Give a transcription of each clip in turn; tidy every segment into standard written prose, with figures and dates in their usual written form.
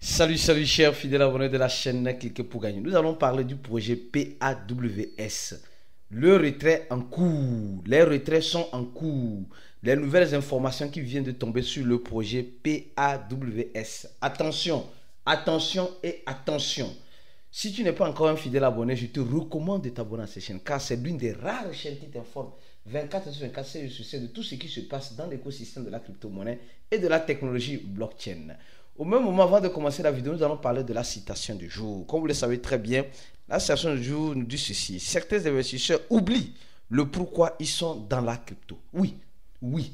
Salut, salut chers fidèles abonnés de la chaîne Cliquez pour gagner. Nous allons parler du projet PAWS. Le retrait en cours. Les retraits sont en cours. Les nouvelles informations qui viennent de tomber sur le projet PAWS. Attention, attention et attention. Si tu n'es pas encore un fidèle abonné, je te recommande de t'abonner à cette chaîne car c'est l'une des rares chaînes qui t'informe 24 sur 24 sur de tout ce qui se passe dans l'écosystème de la crypto-monnaie et de la technologie blockchain. Au même moment, avant de commencer la vidéo, nous allons parler de la citation du jour. Comme vous le savez très bien, la citation du jour nous dit ceci. Certains investisseurs oublient le pourquoi ils sont dans la crypto. Oui, oui.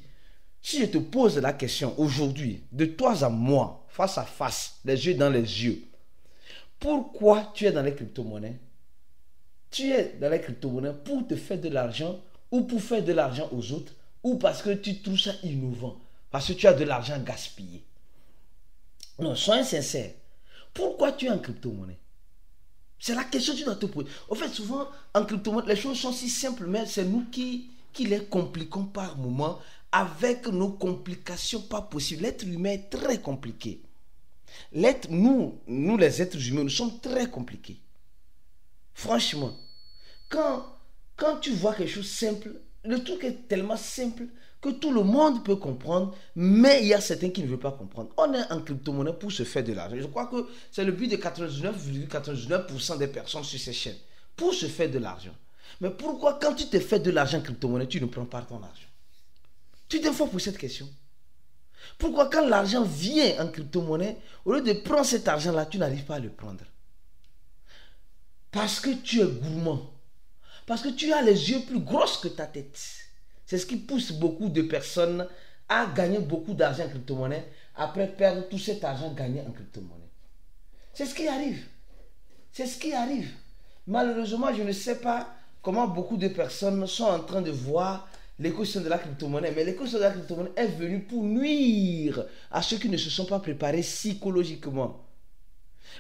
Si je te pose la question aujourd'hui, de toi à moi, face à face, les yeux dans les yeux, pourquoi tu es dans les crypto-monnaies? Tu es dans les crypto-monnaies pour te faire de l'argent ou pour faire de l'argent aux autres ou parce que tu trouves ça innovant, parce que tu as de l'argent gaspillé. Non, sois sincère. Pourquoi tu es en crypto-monnaie? C'est la question que tu dois te poser. En fait, souvent, en crypto-monnaie, les choses sont si simples, mais c'est nous qui les compliquons par moment avec nos complications pas possibles. L'être humain est très compliqué. Nous les êtres humains, nous sommes très compliqués. Franchement, quand tu vois quelque chose simple, le truc est tellement simple que tout le monde peut comprendre, mais il y a certains qui ne veulent pas comprendre. On est en crypto-monnaie pour se faire de l'argent. Je crois que c'est le but de 99,99% des personnes sur ces chaînes, pour se faire de l'argent. Mais pourquoi quand tu te fais de l'argent en crypto-monnaie, tu ne prends pas ton argent? Tu t'informes pour cette question. Pourquoi quand l'argent vient en crypto-monnaie, au lieu de prendre cet argent-là, tu n'arrives pas à le prendre? Parce que tu es gourmand. Parce que tu as les yeux plus grosses que ta tête. C'est ce qui pousse beaucoup de personnes à gagner beaucoup d'argent en crypto-monnaie après perdre tout cet argent gagné en crypto-monnaie. C'est ce qui arrive. C'est ce qui arrive. Malheureusement, je ne sais pas comment beaucoup de personnes sont en train de voir l'écosystème de la crypto-monnaie. Mais l'écosystème de la crypto-monnaie est venu pour nuire à ceux qui ne se sont pas préparés psychologiquement.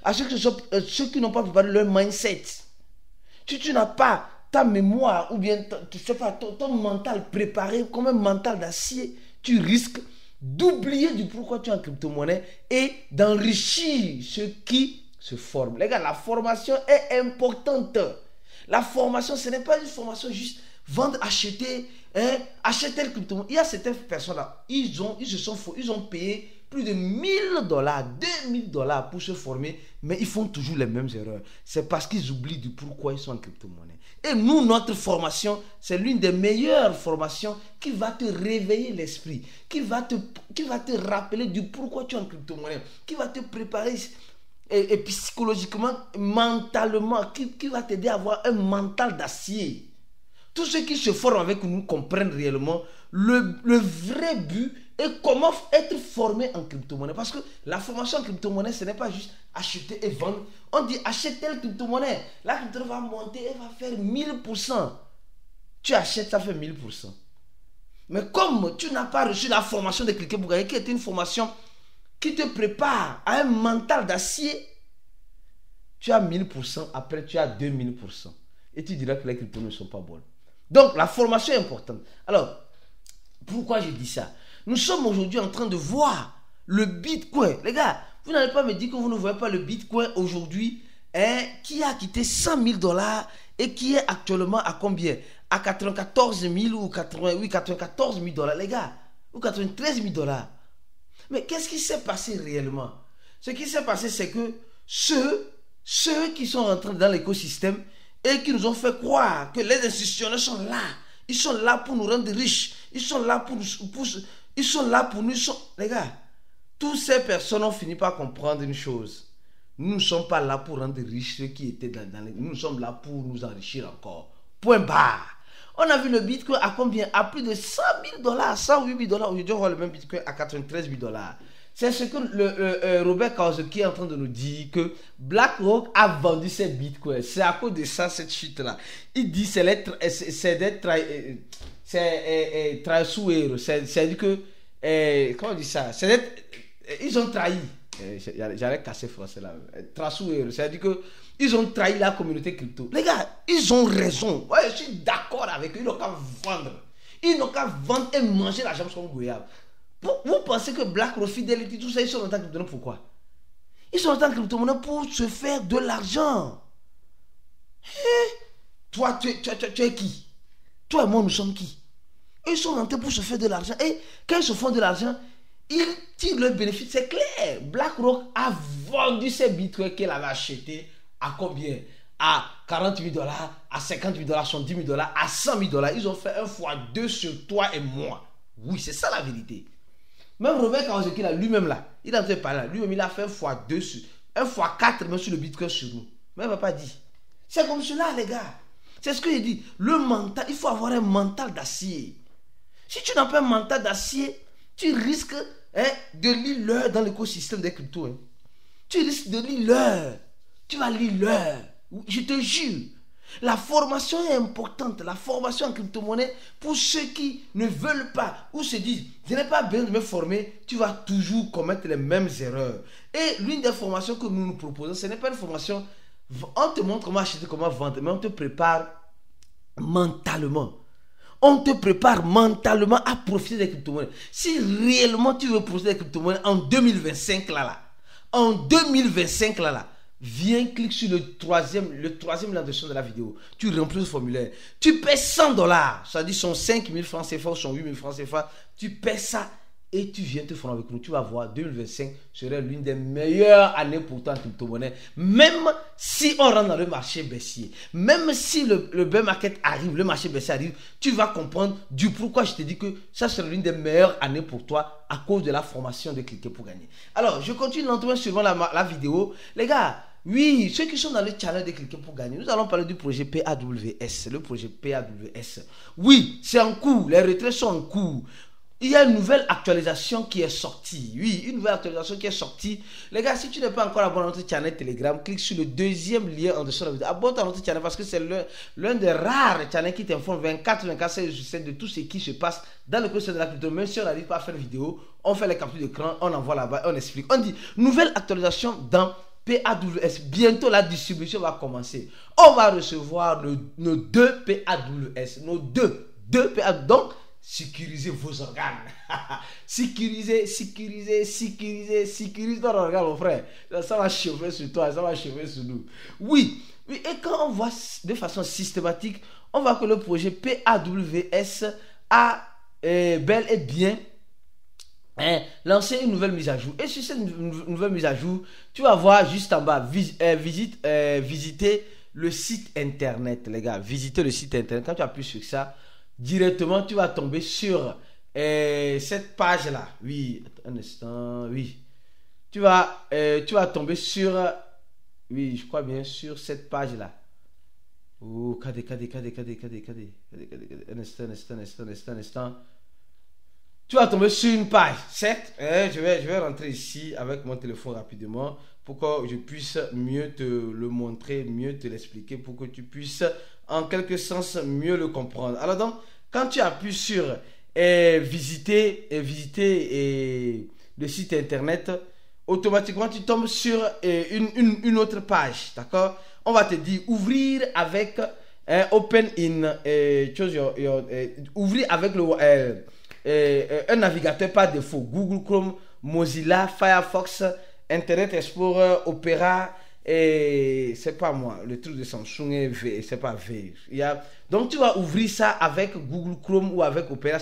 À ceux qui n'ont pas préparé leur mindset. Si tu n'as pas ta mémoire ou bien ton mental préparé comme un mental d'acier, tu risques d'oublier du pourquoi tu es en crypto-monnaie et d'enrichir ceux qui se forment. Les gars, la formation est importante. La formation, ce n'est pas une formation juste vendre, acheter, acheter le crypto-monnaie. Il y a certaines personnes-là, ils ont payé plus de $1000, $2000 pour se former, mais ils font toujours les mêmes erreurs. C'est parce qu'ils oublient du pourquoi ils sont en crypto-monnaie. Et nous, notre formation, c'est l'une des meilleures formations qui va te réveiller l'esprit, qui va te rappeler du pourquoi tu es en crypto-monnaie, qui va te préparer et psychologiquement, mentalement, qui va t'aider à avoir un mental d'acier. Tous ceux qui se forment avec nous comprennent réellement le vrai but et comment être formé en crypto-monnaie. Parce que la formation en crypto-monnaie, ce n'est pas juste acheter et vendre. On dit achète telle crypto-monnaie. La crypto-monnaie va monter et va faire 1000%. Tu achètes, ça fait 1000%. Mais comme tu n'as pas reçu la formation de Cliquez pour gagner, qui est une formation qui te prépare à un mental d'acier, tu as 1000%, après tu as 2000%. Et tu diras que les cryptos ne sont pas bonnes. Donc la formation est importante. Alors, pourquoi je dis ça? Nous sommes aujourd'hui en train de voir le Bitcoin. Les gars, vous n'allez pas me dire que vous ne voyez pas le Bitcoin aujourd'hui, qui a quitté $100 000 et qui est actuellement à combien? À 94 000 ou 94 000 $, les gars, ou 93 000 $. Mais qu'est-ce qui s'est passé réellement? Ce qui s'est passé, c'est que ceux qui sont rentrés dans l'écosystème et qui nous ont fait croire que les institutionnels sont là. Ils sont là pour nous rendre riches. Ils sont là pour nous. Les gars, toutes ces personnes ont fini par comprendre une chose. Nous ne sommes pas là pour rendre riches ceux qui étaient dans les... Nous sommes là pour nous enrichir encore. Point barre. On a vu le Bitcoin à combien? À plus de $100 000, $108 000. Aujourd'hui, on voit le même Bitcoin à 93 000 $. C'est ce que Robert Kiyosaki est en train de nous dire, que BlackRock a vendu ses bitcoins. C'est à cause de ça, cette chute-là. Il dit c'est des traiçoeiros. C'est-à-dire que, comment on dit ça? Ils ont trahi. J'allais casser français là. Traiçoeiros. C'est-à-dire que ils ont trahi la communauté crypto. Les gars, ils ont raison. Ouais, je suis d'accord avec eux. Ils n'ont qu'à vendre. Ils n'ont qu'à vendre et manger l'argent comme goyave. Vous pensez que BlackRock, Fidelity, tout ça, ils sont en train de donner pourquoi? Ils sont rentrés en crypto-monnaie pour se faire de l'argent. Toi, tu es qui? Toi et moi, nous sommes qui? Ils sont rentrés pour se faire de l'argent. Et quand ils se font de l'argent, ils tirent le bénéfice. C'est clair. BlackRock a vendu ses bitcoins qu'elle avait achetés à combien? À 40 000 $, à 50 000 $, à 70 000 $, à 100 000 $. Ils ont fait un fois deux sur toi et moi. Oui, c'est ça la vérité. Même Robert Kawasaki, lui-même là, il est en train de parler là. Lui-même, il a fait un fois deux sur, un fois quatre même sur le bitcoin sur nous. Mais il ne va pas dire. C'est comme cela, les gars. C'est ce que je dis. Le mental, il faut avoir un mental d'acier. Si tu n'as pas un mental d'acier, tu risques de lire l'heure dans l'écosystème des cryptos. Tu risques de lire l'heure. Tu vas lire l'heure. Je te jure. La formation est importante. La formation en crypto-monnaie, pour ceux qui ne veulent pas ou se disent, je n'ai pas besoin de me former, tu vas toujours commettre les mêmes erreurs. Et l'une des formations que nous nous proposons, ce n'est pas une formation, on te montre comment acheter, comment vendre, mais on te prépare mentalement. On te prépare mentalement à profiter des crypto-monnaies. Si réellement tu veux profiter des crypto-monnaies en 2025 en 2025 viens, clique sur le troisième lien de la vidéo. Tu remplis le formulaire. Tu paies 100 $. Ça dit son 5 000 francs CFA ou son 8 000 francs CFA. Tu paies ça et tu viens te former avec nous. Tu vas voir, 2025 serait l'une des meilleures années pour toi en crypto-monnaie. Même si on rentre dans le marché baissier, même si le bear market arrive, le marché baissier arrive, tu vas comprendre du pourquoi je te dis que ça serait l'une des meilleures années pour toi à cause de la formation de Cliquer pour gagner. Alors, je continue lentement suivant la vidéo. Les gars, oui, ceux qui sont dans le channel de Cliquer pour gagner, nous allons parler du projet PAWS. Le projet PAWS. Oui, c'est en cours. Les retraits sont en cours. Il y a une nouvelle actualisation qui est sortie. Oui, une nouvelle actualisation qui est sortie. Les gars, si tu n'es pas encore abonné à notre channel Telegram, clique sur le deuxième lien en dessous de la vidéo. Abonne-toi à notre channel parce que c'est l'un des rares channels qui t'informe 24/7 de tout ce qui se passe dans le processus de la crypto. Même si on n'arrive pas à faire une vidéo, on fait les captures d'écran, on envoie là-bas, on explique. On dit nouvelle actualisation dans PAWS. Bientôt la distribution va commencer. On va recevoir nos deux PAWS. Nos deux PAWS. Donc, sécurisez vos organes. sécurisez ton organe, mon frère. Ça va chauffer sur toi, ça va chauffer sur nous. Oui, et quand on voit de façon systématique, on voit que le projet PAWS a bel et bien lancé une nouvelle mise à jour. Et sur cette nouvelle mise à jour, tu vas voir juste en bas, visiter le site internet, les gars. Visiter le site internet. Quand tu appuies sur ça, directement tu vas tomber sur cette page là. Oui, un instant. Oui, tu vas tomber sur, oui, je crois bien, sur cette page là. Oh, cadé. Un instant. Tu vas tomber sur une page. Certes, je vais rentrer ici avec mon téléphone rapidement pour que je puisse mieux te le montrer, mieux te l'expliquer, pour que tu puisses en quelque sens mieux le comprendre. Alors donc, quand tu appuies sur visiter le site internet, automatiquement tu tombes sur une autre page, d'accord? On va te dire ouvrir avec ouvrir avec un navigateur par défaut, Google Chrome, Mozilla, Firefox, Internet Explorer, Opera. Et c'est pas moi, le truc de Samsung c'est pas V. Donc tu vas ouvrir ça avec Google Chrome ou avec Opera,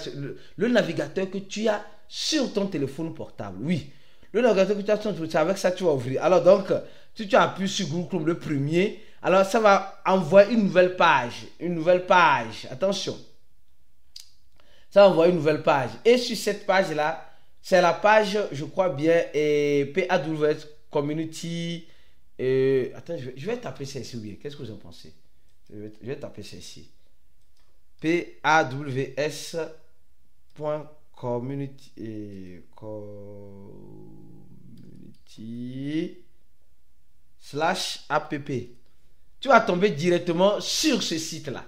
le navigateur que tu as sur ton téléphone portable. Oui, le navigateur que tu as sur ton téléphone, c'est avec ça que tu vas ouvrir. Alors donc, si tu appuies sur Google Chrome le premier, alors ça va envoyer une nouvelle page. Attention. Ça va envoyer une nouvelle page. Et sur cette page là, c'est la page, je crois bien, PAWS Community. Attends, je vais taper ça ici. Oui. Qu'est-ce que vous en pensez? Je vais taper ça ici. PAWS.community/app. Tu vas tomber directement sur ce site-là.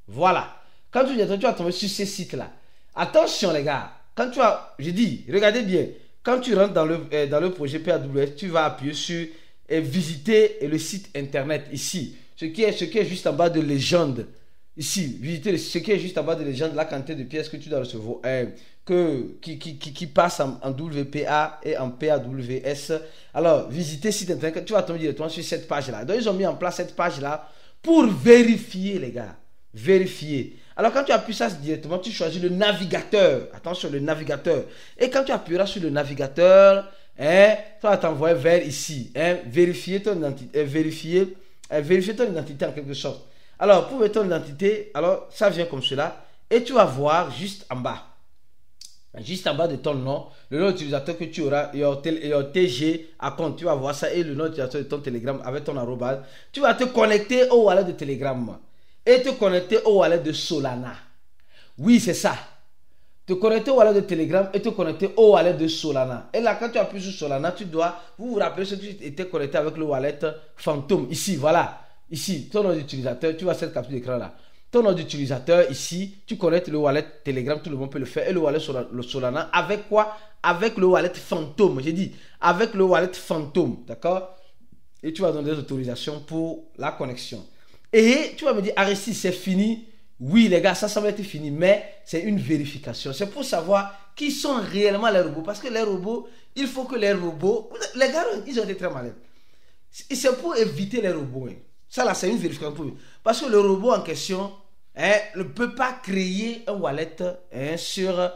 Voilà. Quand tu vas tomber sur ce site-là. Attention les gars. Regardez bien. Quand tu rentres dans le projet PAWS, tu vas appuyer sur visiter le site internet ici. Ce qui est juste en bas de légende. Ici, visiter ce qui est juste en bas de légende, la quantité de pièces que tu dois recevoir. qui passe en WPA et en PAWS. Alors, visitez site internet, tu vas tomber directement sur cette page-là. Donc, ils ont mis en place cette page-là pour vérifier, les gars. Vérifier. Alors, quand tu appuies ça directement, tu choisis le navigateur. Attention, le navigateur. Et quand tu appuieras sur le navigateur, ça va t'envoyer vers ici. Vérifier ton identité. Vérifier ton identité en quelque sorte. Alors, pour mettre ton identité, alors ça vient comme cela. Et tu vas voir juste en bas. Juste en bas de ton nom, le nom d'utilisateur que tu auras, et au TG à compte, tu vas voir ça, et le nom d'utilisateur de ton Telegram avec ton arrobase. Tu vas te connecter au wallet de Telegram et te connecter au wallet de Solana. Oui, c'est ça. Te connecter au wallet de Telegram et te connecter au wallet de Solana. Et là, quand tu appuies sur Solana, tu dois, vous rappelez ce que tu étais connecté avec le wallet Phantom. Ici, voilà. Ici, ton nom d'utilisateur, tu vois cette capture d'écran là. Ton nom d'utilisateur ici, tu connectes le wallet Telegram, tout le monde peut le faire. Et le wallet Solana, avec quoi? Avec le wallet Phantom. J'ai dit, avec le wallet Phantom, d'accord? Et tu vas donner des autorisations pour la connexion. Et tu vas me dire, Aristide, c'est fini? Oui, les gars, ça va être fini, mais c'est une vérification. C'est pour savoir qui sont réellement les robots. Parce que les robots, il faut que les robots... Les gars, ils ont été très malins. C'est pour éviter les robots. Ça là, c'est une vérification pour eux. Parce que le robot en question ne peut pas créer un wallet sur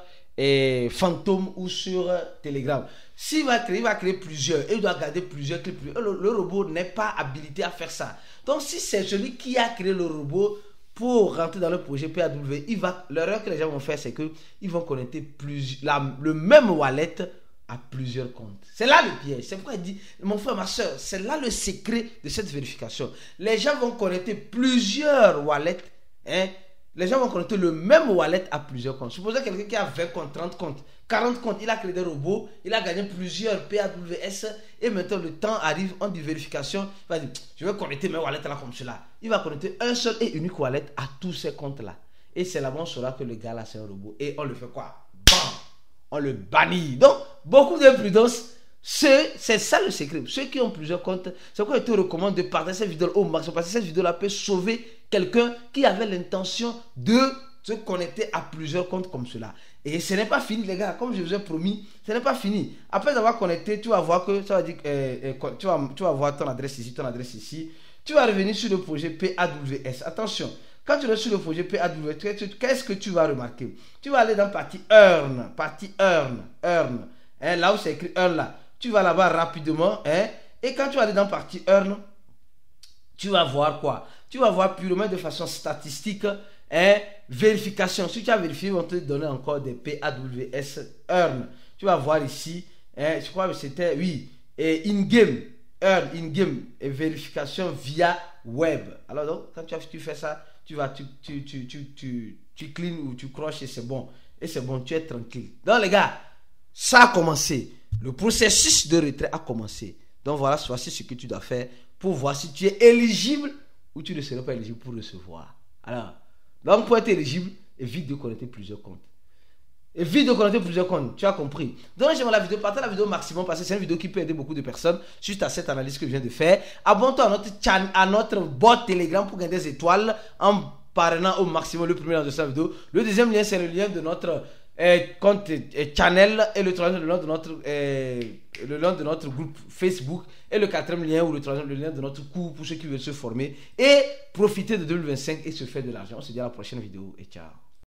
Phantom ou sur Telegram. S'il va créer, il va créer plusieurs. Et il doit garder plusieurs clés. Le robot n'est pas habilité à faire ça. Donc, si c'est celui qui a créé le robot pour rentrer dans le projet PAW, l'erreur que les gens vont faire, c'est qu'ils vont connecter le même wallet à plusieurs comptes. C'est là le piège. C'est pourquoi il dit, mon frère, ma soeur, c'est là le secret de cette vérification. Les gens vont connecter plusieurs wallets. Les gens vont connecter le même wallet à plusieurs comptes. Supposez quelqu'un qui a 20 comptes, 30 comptes, 40 comptes, il a créé des robots, il a gagné plusieurs PAWS et maintenant le temps arrive, on dit vérification, il va dire, je vais connecter mes wallets là comme cela. Il va connecter un seul et unique wallet à tous ces comptes là. Et c'est là-bas on saura que le gars là c'est un robot. Et on le fait quoi? Bam! On le bannit. Donc, beaucoup d'imprudence. C'est ça le secret. Ceux qui ont plusieurs comptes, c'est pourquoi je te recommande de partager cette vidéo au maximum. Parce que cette vidéo-là peut sauver quelqu'un qui avait l'intention de se connecter à plusieurs comptes comme cela. Et ce n'est pas fini, les gars. Comme je vous ai promis, ce n'est pas fini. Après avoir connecté, tu vas voir que ça va dire, tu vas voir ton adresse ici, ton adresse ici. Tu vas revenir sur le projet PAWS. Attention. Quand tu es sur le projet PAW, qu'est-ce que tu vas remarquer? Tu vas aller dans partie Earn. Là où c'est écrit Earn là. Tu vas là-bas rapidement. Et quand tu vas aller dans partie Earn, tu vas voir quoi? Tu vas voir purement de façon statistique. Vérification. Si tu as vérifié, ils vont te donner encore des PAWS Earn. Tu vas voir ici. Je crois que c'était, oui. Et in-game. Earn, in-game. Et vérification via web. Alors donc, quand tu fais ça, tu clean ou tu croches et c'est bon. Et c'est bon, tu es tranquille. Donc les gars, ça a commencé. Le processus de retrait a commencé. Donc voilà, voici ce que tu dois faire pour voir si tu es éligible ou tu ne seras pas éligible pour recevoir. Alors, donc pour être éligible, évite de connecter plusieurs comptes. Évite de connecter plusieurs comptes, tu as compris. Donc j'aimerais la vidéo, partagez la vidéo au maximum parce que c'est une vidéo qui peut aider beaucoup de personnes suite à cette analyse que je viens de faire. Abonne-toi à notre bot Telegram pour gagner des étoiles en parrainant au maximum le premier lien de cette vidéo. Le deuxième lien, c'est le lien de notre compte channel et le troisième, le lien de notre groupe Facebook et le quatrième lien ou le troisième, le lien de notre cours pour ceux qui veulent se former et profiter de 2025 et se faire de l'argent. On se dit à la prochaine vidéo et ciao.